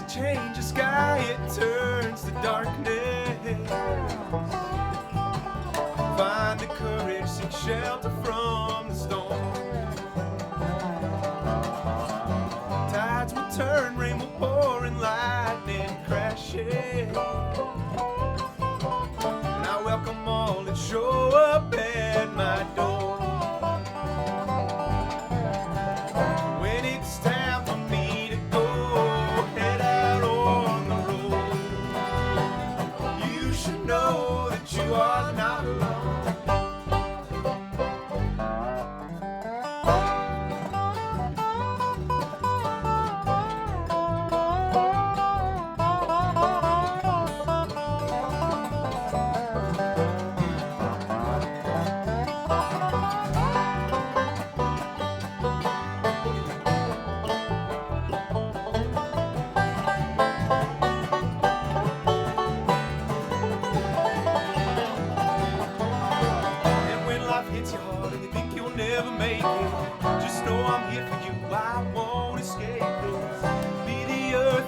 Change the sky, it turns to darkness. Find the courage, seek shelter from the storm. Tides will turn, rain will pour, and lightning crashes. And I welcome all that show up at my door. When it's time for me to go, know that you are not alone.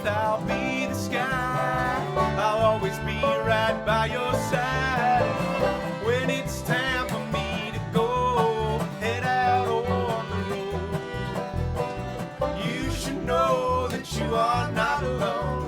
I'll be the sky. I'll always be right by your side. When it's time for me to go, head out on the road. You should know that you are not alone.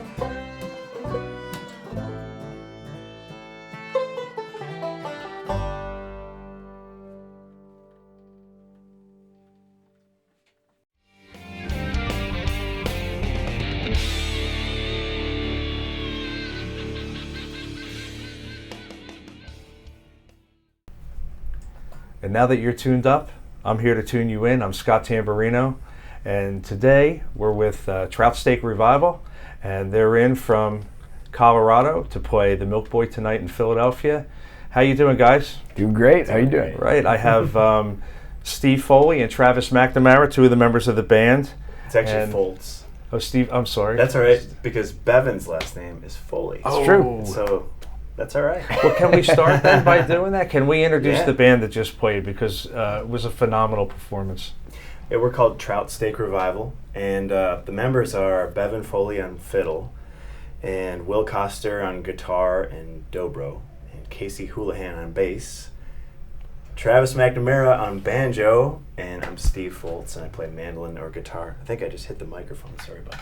And now that you're tuned up, I'm here to tune you in. I'm Scott Tamburino, and today we're with Trout Steak Revival, and they're in from Colorado to play the Milk Boy tonight in Philadelphia. How you doing, guys? Doing great. How you doing? Right. I have Steve Foley and Travis McNamara, two of the members of the band. It's actually Foltz. Oh, Steve, I'm sorry. That's all right, because Bevan's last name is Foley. It's true. So that's all right. Well, can we start then by doing that? Can we introduce the band that just played, because it was a phenomenal performance. Yeah, we're called Trout Steak Revival, and the members are Bevan Foley on fiddle, and Will Coster on guitar and dobro, and Casey Houlihan on bass, Travis McNamara on banjo, and I'm Steve Foltz, and I play mandolin or guitar. I think I just hit the microphone. Sorry about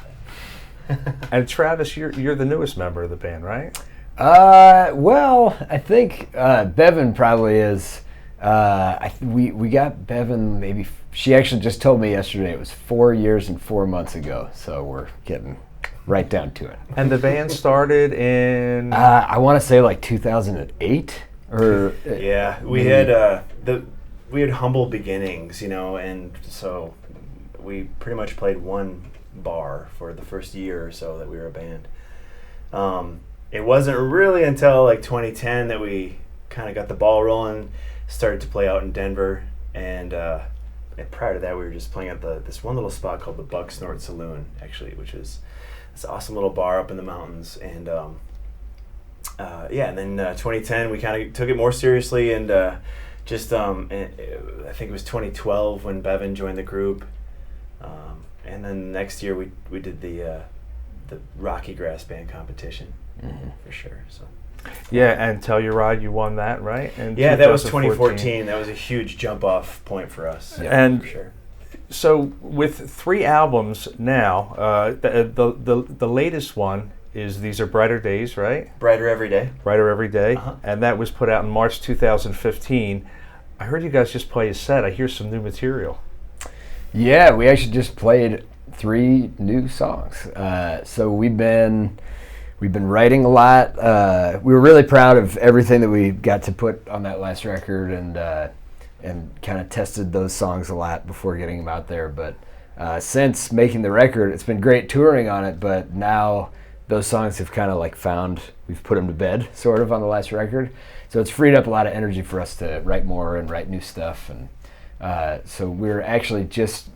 that. And Travis, you're the newest member of the band, right? Well, I think Bevan probably is. We got Bevan maybe. She actually just told me yesterday it was 4 years and 4 months ago. So we're getting right down to it. And the band started in I want to say like 2008 or yeah. We had we had humble beginnings, and so we pretty much played one bar for the first year or so that we were a band. It wasn't really until like 2010 that we kind of got the ball rolling, started to play out in Denver, and prior to that we were just playing at this one little spot called the Buck Snort Saloon, actually, which is this awesome little bar up in the mountains. And and then 2010 we kind of took it more seriously, and I think it was 2012 when Bevan joined the group, and then next year we did the Rocky Grass Band competition. For sure. So yeah, and Tell Your Ride, you won that, right? And yeah, that was 2014. That was a huge jump off point for us. Yeah, and for sure. So with 3 albums now, the latest one is These Are Brighter Days, right? Brighter Every Day. Brighter Every Day, Uh-huh. and that was put out in March 2015. I heard you guys just play a set. I hear some new material. Yeah, we actually just played 3 new songs. So we've been writing a lot. We were really proud of everything that we got to put on that last record, and kind of tested those songs a lot before getting them out there. But since making the record, it's been great touring on it, but now those songs have kind of like we've put them to bed sort of on the last record. So it's freed up a lot of energy for us to write more and write new stuff. And so we're actually just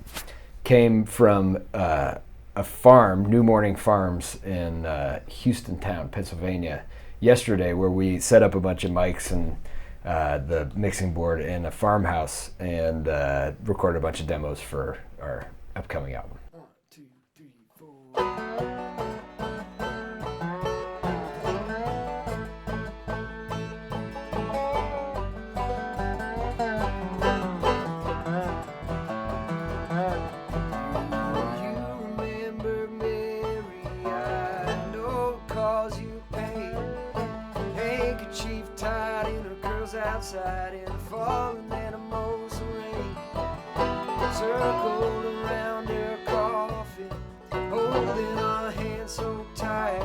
came from a farm, New Morning Farms in Houstontown, Pennsylvania, yesterday, where we set up a bunch of mics and the mixing board in a farmhouse and recorded a bunch of demos for our upcoming album. 1, 2, 3, 4. Outside in the falling animals rain, circled around her coffin, holding our hands so tight,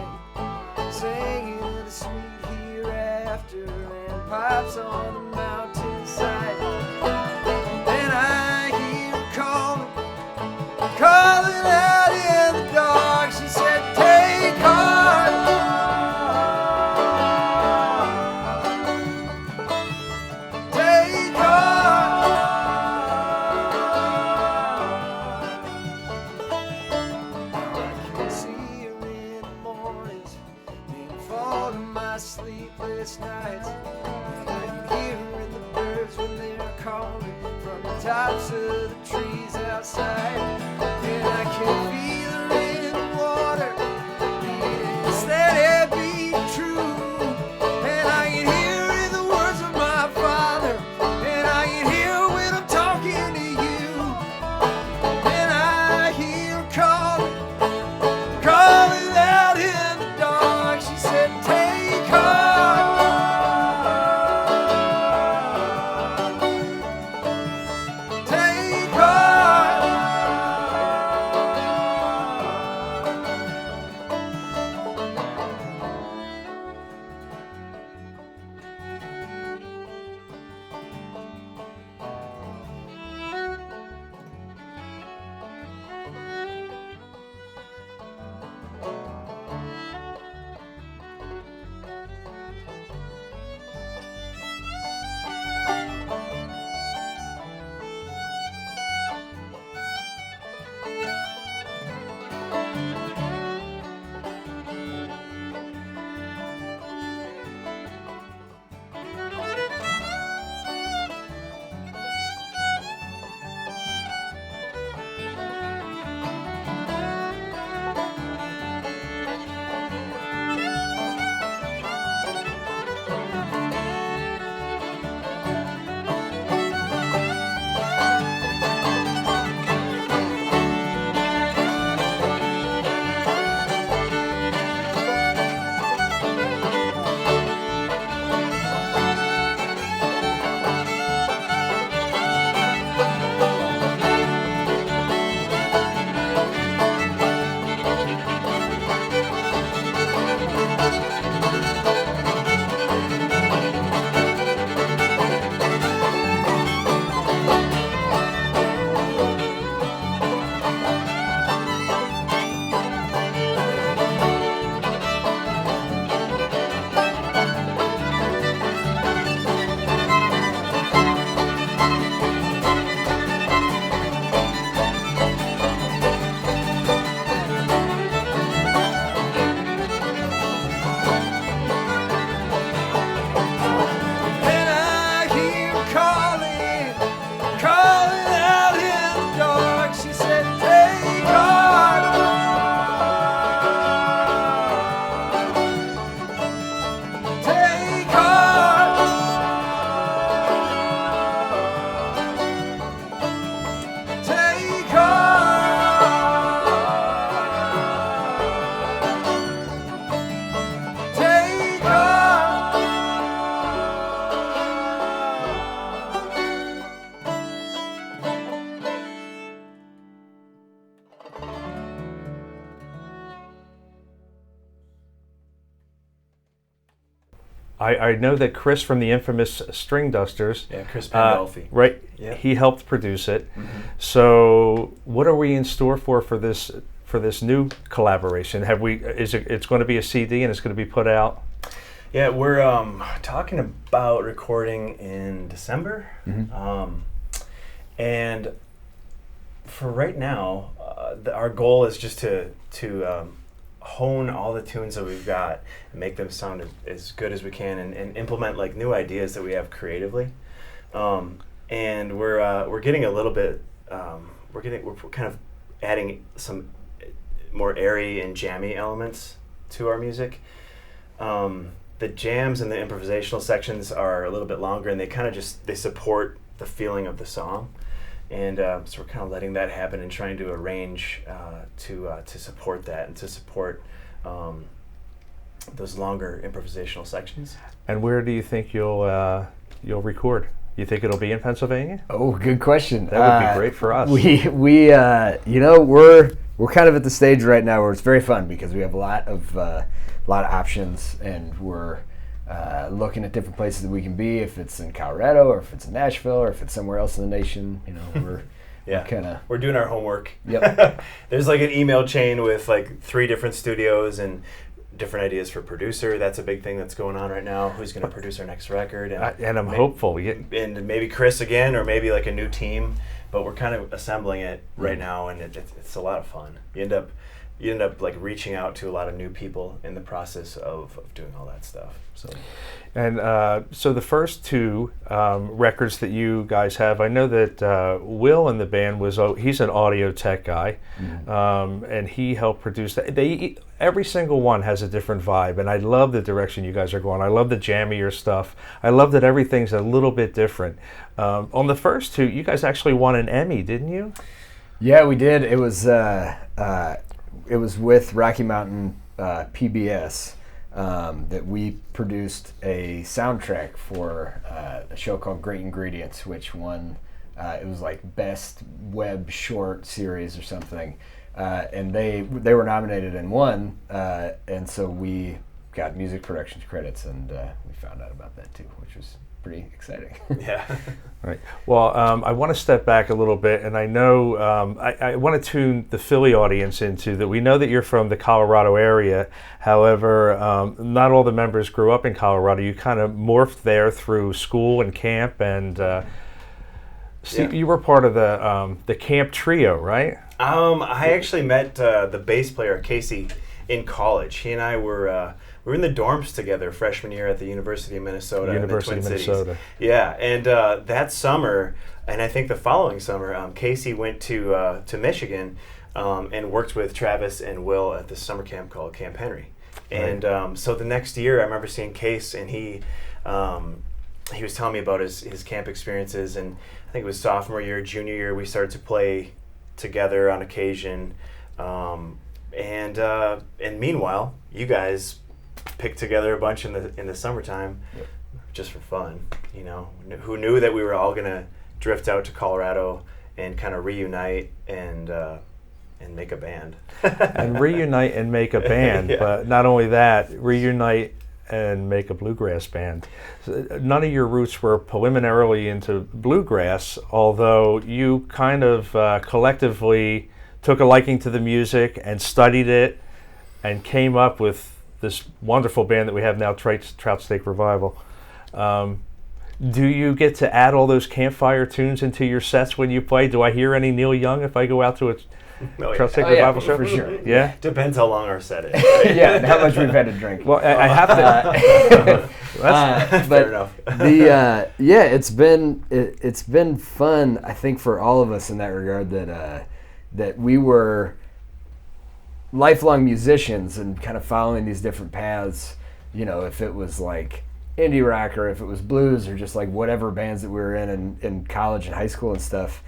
singing the sweet hereafter and pipes on the mountainside. Then I hear her calling out in the dark. She said, "Take heart." Nights, I can hear the birds when they're calling from the tops of the trees outside, and I can feel her in the water. Yes, let it be true, and I can hear in the words of my father, and I can hear when I'm talking to you, and I hear her calling out in the dark. She said, "Take heart." I know that Chris from the infamous String Dusters, Yeah, Chris Pandolfi. right? Yep. He helped produce it. So, what are we in store for this new collaboration? It's going to be a CD and it's going to be put out? Yeah, we're talking about recording in December. And for right now, our goal is just to hone all the tunes that we've got and make them sound as good as we can, and implement like new ideas that we have creatively. And we're getting a little bit we're kind of adding some more airy and jammy elements to our music. The jams and the improvisational sections are a little bit longer, and they support the feeling of the song. And so we're kind of letting that happen and trying to arrange to support that and to support those longer improvisational sections. And where do you think you'll record? You think it'll be in Pennsylvania? Oh, good question. That would be great for us. We we're kind of at the stage right now where it's very fun because we have a lot of options, and we're looking at different places that we can be. If it's in Colorado, or if it's in Nashville, or if it's somewhere else in the nation, we're doing our homework. Yep. There's like an email chain with like 3 different studios and different ideas for producer. That's a big thing that's going on right now. Who's going to produce our next record? And I'm hopeful. And maybe Chris again, or maybe like a new team. But we're kind of assembling it right now, and it's a lot of fun. You end up like reaching out to a lot of new people in the process of doing all that stuff. So the first 2 records that you guys have, I know that Will in the band he's an audio tech guy, and he helped produce that. Every single one has a different vibe, and I love the direction you guys are going. I love the jammier stuff. I love that everything's a little bit different. On the first 2, you guys actually won an Emmy, didn't you? Yeah, we did. It was with Rocky Mountain PBS. That we produced a soundtrack for a show called Great Ingredients, which won, it was like Best Web Short Series or something. And they were nominated and won, and so we got music production credits, and we found out about that too, which was pretty exciting. Yeah. Right. Well, I want to step back a little bit, and I know I want to tune the Philly audience into that. We know that you're from the Colorado area. However, not all the members grew up in Colorado. You kind of morphed there through school and camp, and you were part of the camp trio, right? I actually met the bass player Casey in college. He and I were in the dorms together freshman year at the University of Minnesota. University in the of Twin Minnesota. Cities. Yeah, and that summer, and I think the following summer, Casey went to Michigan and worked with Travis and Will at this summer camp called Camp Henry. Right. And so the next year, I remember seeing Case, and he was telling me about his camp experiences, and I think it was sophomore year, junior year, we started to play together on occasion. And meanwhile, you guys picked together a bunch in the summertime, just for fun. You know, who knew that we were all gonna drift out to Colorado and kind of reunite and make a band. And reunite and make a band, but not only that, reunite and make a bluegrass band. None of your roots were preliminarily into bluegrass, although you kind of collectively took a liking to the music and studied it and came up with this wonderful band that we have now, Trout Steak Revival. Do you get to add all those campfire tunes into your sets when you play? Do I hear any Neil Young if I go out to a Trout Steak Revival show? For sure. Yeah? Depends how long our set is. Right? Yeah, and how much we've had to drink. Well, I have to. But fair enough. It's been fun, I think, for all of us in that regard, that we were lifelong musicians and kind of following these different paths. You know, if it was like indie rock, or if it was blues, or just like whatever bands that we were in college and high school and stuff.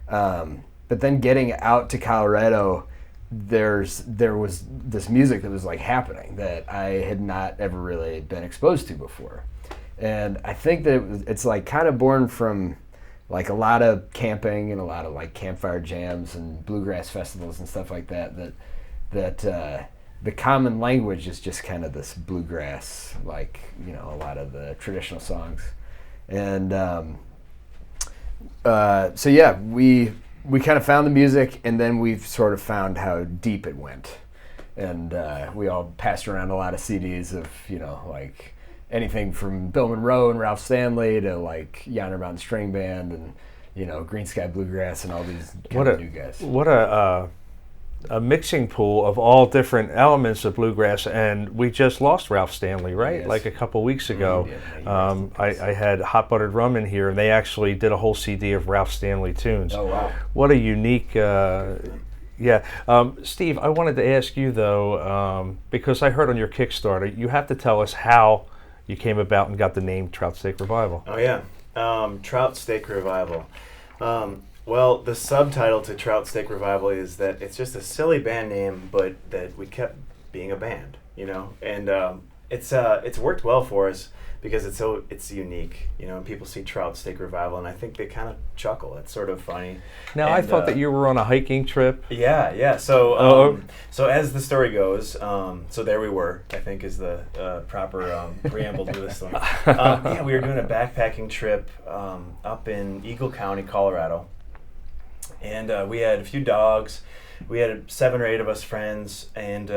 But then getting out to Colorado, there was this music that was like happening that I had not ever really been exposed to before. And I think that it's like kind of born from like a lot of camping and a lot of like campfire jams and bluegrass festivals and stuff like that the common language is just kind of this bluegrass, like, you know, a lot of the traditional songs. And so yeah, we kind of found the music, and then we've sort of found how deep it went. And we all passed around a lot of CDs of, you know, like anything from Bill Monroe and Ralph Stanley to like Yonder Mountain String Band and, you know, Green Sky Bluegrass and all these kind of new guys. What a mixing pool of all different elements of bluegrass, and we just lost Ralph Stanley, right? Yes. Like a couple weeks ago. Yeah, I had Hot Buttered Rum in here, and they actually did a whole CD of Ralph Stanley tunes. Oh, wow. What a unique, Steve, I wanted to ask you though, because I heard on your Kickstarter, you have to tell us how you came about and got the name Trout Steak Revival. Oh yeah, Trout Steak Revival. Well, the subtitle to Trout Steak Revival is that it's just a silly band name, but that we kept being a band, you know, and it's worked well for us because it's unique, you know, and people see Trout Steak Revival and I think they kind of chuckle. It's sort of funny. Now, I thought that you were on a hiking trip. Yeah. So, so as the story goes, so there we were, I think is the proper preamble to this one. Yeah, we were doing a backpacking trip up in Eagle County, Colorado. And we had a few dogs. We had 7 or 8 of us friends, and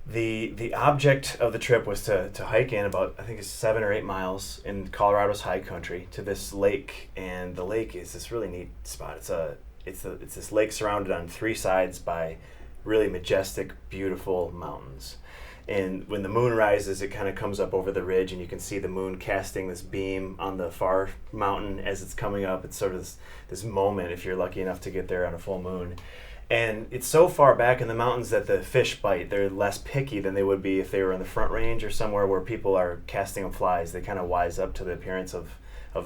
the object of the trip was to hike in about, I think it's 7 or 8 miles in Colorado's high country to this lake, and the lake is this really neat spot. It's this lake surrounded on 3 sides by really majestic, beautiful mountains. And when the moon rises, it kind of comes up over the ridge, and you can see the moon casting this beam on the far mountain as it's coming up. It's sort of this moment, if you're lucky enough to get there on a full moon. And it's so far back in the mountains that the fish bite. They're less picky than they would be if they were in the Front Range or somewhere where people are casting flies. They kind of wise up to the appearance of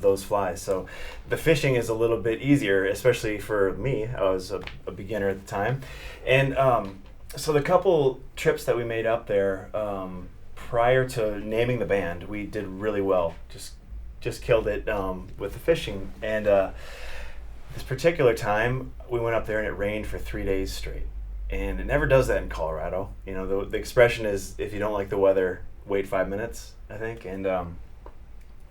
those flies. So the fishing is a little bit easier, especially for me. I was a beginner at the time. And so the couple trips that we made up there, prior to naming the band, we did really well. Just killed it with the fishing. And this particular time, we went up there and it rained for 3 days straight. And it never does that in Colorado. You know, the expression is, if you don't like the weather, wait 5 minutes, I think. And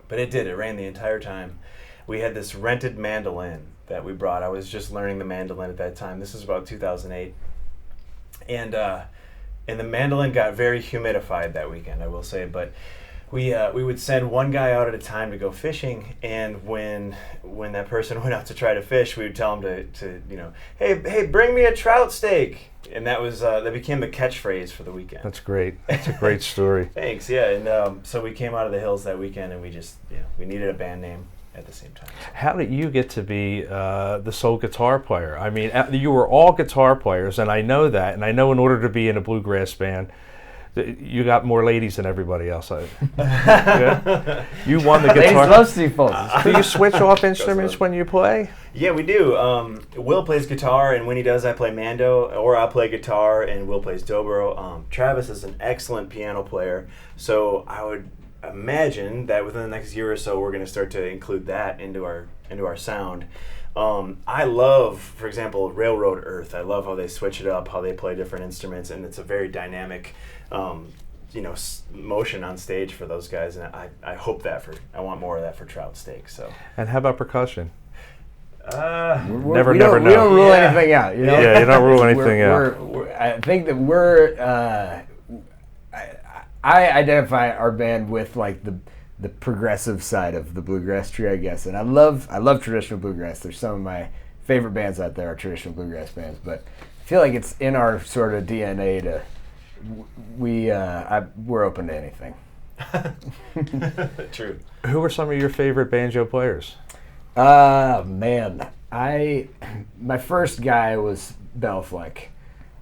but it did. It rained the entire time. We had this rented mandolin that we brought. I was just learning the mandolin at that time. This was about 2008. And the mandolin got very humidified that weekend, I will say. But we would send one guy out at a time to go fishing, and when that person went out to try to fish, we would tell him to you know, hey, bring me a trout steak, and that became the catchphrase for the weekend. That's great. That's a great story. Thanks. Yeah, and so we came out of the hills that weekend, and we needed a band name at the same time. How did you get to be the sole guitar player? I mean, you were all guitar players, and I know that. And I know in order to be in a bluegrass band, you got more ladies than everybody else. Yeah? You won the guitar. Ladies love Steve Foltz. Do you switch off instruments when you play? Yeah, we do. Will plays guitar, and when he does, I play mando, or I'll play guitar, and Will plays dobro. Travis is an excellent piano player, so I would imagine that within the next year or so we're going to start to include that into our sound. I love, for example, Railroad Earth. I love how they switch it up, how they play different instruments, and it's a very dynamic motion on stage for those guys, and I hope I want more of that for Trout Steak. So. And how about percussion? Never know. We don't rule anything out. You know? Yeah, you don't rule anything out. I think that I identify our band with like the progressive side of the bluegrass tree, I guess. And I love traditional bluegrass. There's some of my favorite bands out there are traditional bluegrass bands, but I feel like it's in our sort of DNA to we're open to anything. True. Who are some of your favorite banjo players? Man, my first guy was Belfleck.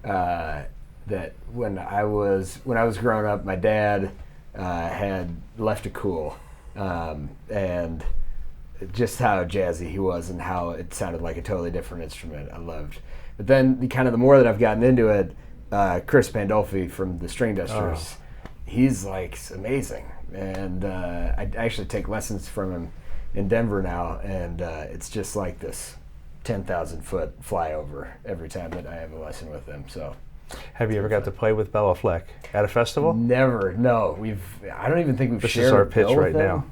That when I was growing up, my dad had left a cool, and just how jazzy he was and how it sounded like a totally different instrument I loved. But then the more that I've gotten into it, Chris Pandolfi from the String Dusters, he's like amazing, and I actually take lessons from him in Denver now, and it's just like this 10,000 foot flyover every time that I have a lesson with him. So Have you ever got to play with Bella Fleck at a festival? Never. No, I don't even think we've This shared is our a pitch bill right with now.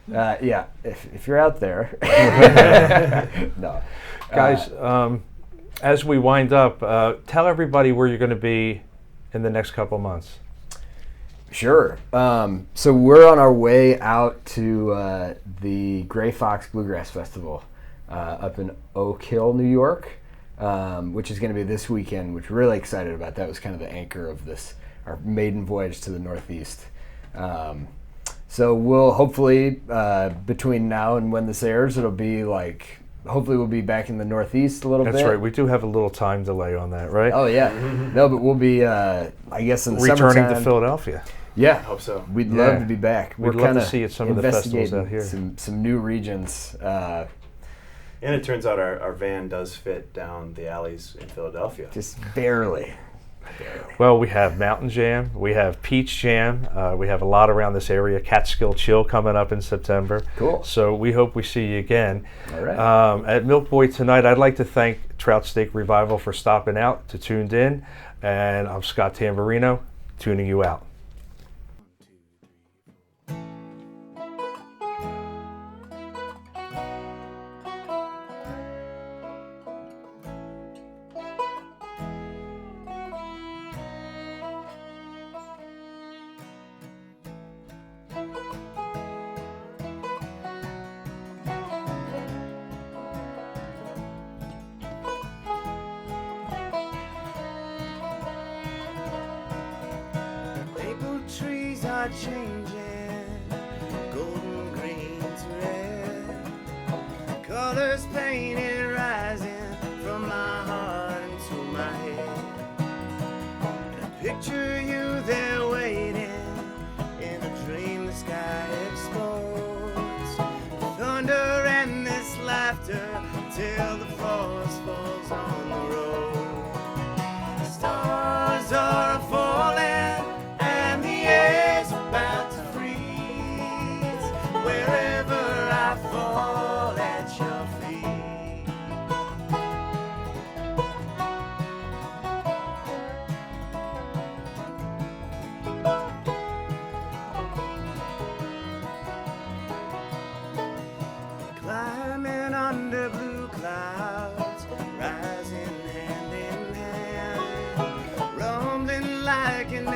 them. Yeah, if you're out there. No. Guys, as we wind up, tell everybody where you're going to be in the next couple months. Sure. So we're on our way out to the Gray Fox Bluegrass Festival up in Oak Hill, New York, which is going to be this weekend, which we're really excited about. That was kind of the anchor of our maiden voyage to the Northeast. So we'll hopefully, between now and when this airs, it'll be hopefully we'll be back in the Northeast a little bit. That's right. We do have a little time delay on that, right? Oh, yeah. No, but we'll be, I guess, in the Returning summertime. to Philadelphia. Yeah. I hope so. We'd Yeah. love to be back. We'd love to see you at some of the festivals out here. Some new regions. And it turns out our van does fit down the alleys in Philadelphia. Just barely. Well, we have Mountain Jam, we have Peach Jam, we have a lot around this area. Catskill Chill coming up in September. Cool. So we hope we see you again. All right. At Milk Boy tonight, I'd like to thank Trout Steak Revival for stopping out to Tuned In. And I'm Scott Tamburino, tuning you out. Maple trees are changing, golden green to red. Colors painted rising from my heart into my head. And I picture you there waiting in a dream the sky explodes. Thunder and this laughter till the frost falls on the road. Stars are falling and the air's about to freeze. Wherever I fall at your feet. Climbing under blue clouds, rising hand in hand, rumbling like an